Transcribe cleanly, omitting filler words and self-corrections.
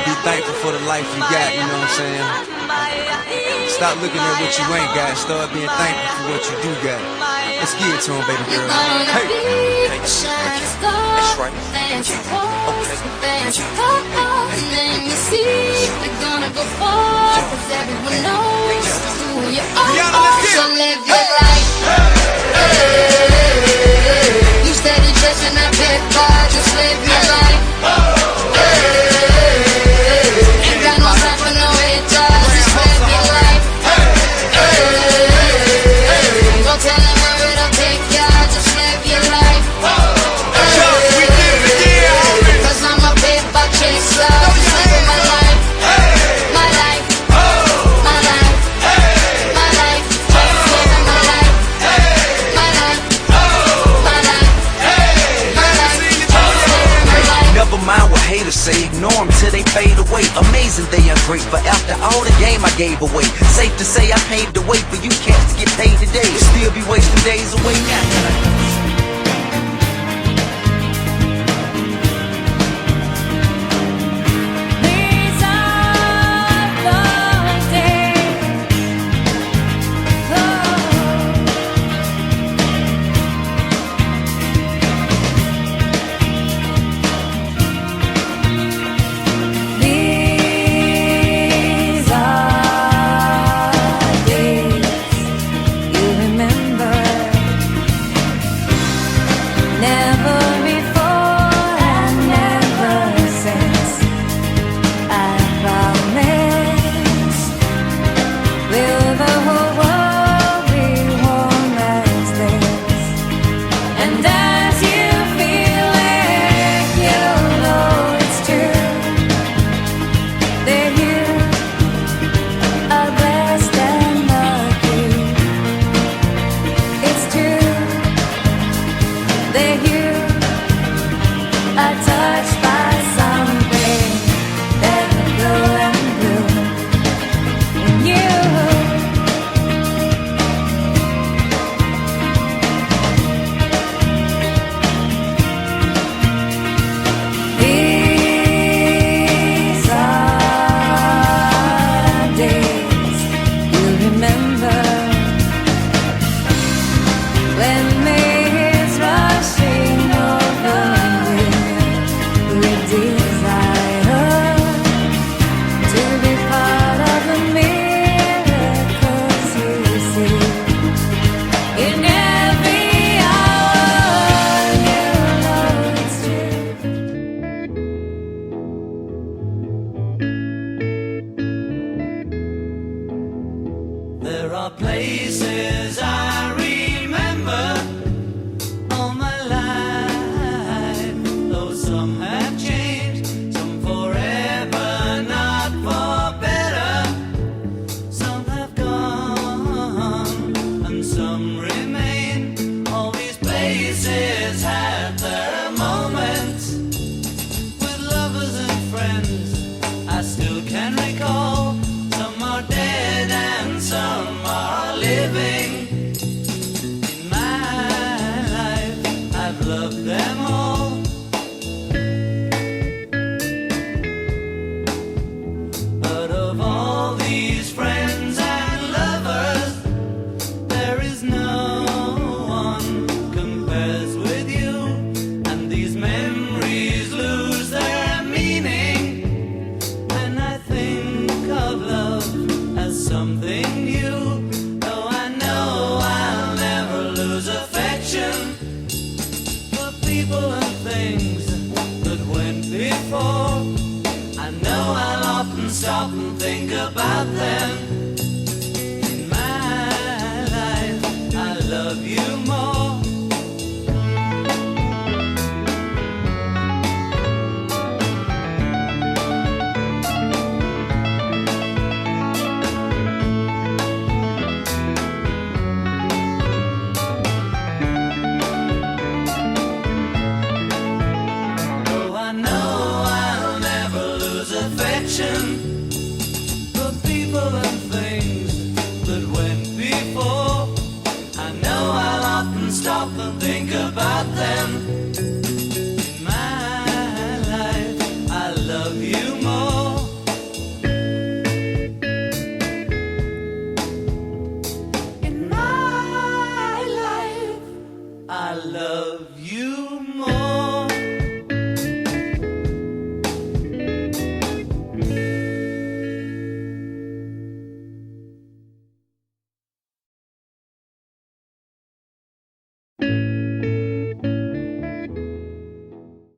be thankful for the life you got, you know what I'm saying? Stop looking at what you ain't got, start being thankful for what you do got. Let's give it to him, baby girl. Hey! That's right. And then you see we're gonna go far, 'cause everyone knows who you are. So live your life. You steady dressing that paper, just live your life. Ain't got no time for no haters, just live your life. Don't tell them where it'll take ya, just live your life. 'Cause I'm a paper chaser, just living my life. My life, my life, my life, just living my life. My life, my life, my life, just living my life. Never mind what haters say, ignore them till they fade away. Amazing they are great, but after all the game I gave away. Safe to say I paved the way for you cats to get paid today. Still be wasting days away now. There are places I remember all my life, though some have changed, some forever, not for better. Some have gone and some remain. All these places had their moments with lovers and friends I still can recall. Some are dead and some are living. In my life, I've loved them all. But of all these friends and lovers, there is no one compares with you. And these memories lose their meaning when I think of love as something new. Though I know I'll never lose affection for people and things that went before. I know I'll often stop and think about them. In my life, I love you more. Though I know I'll never lose affection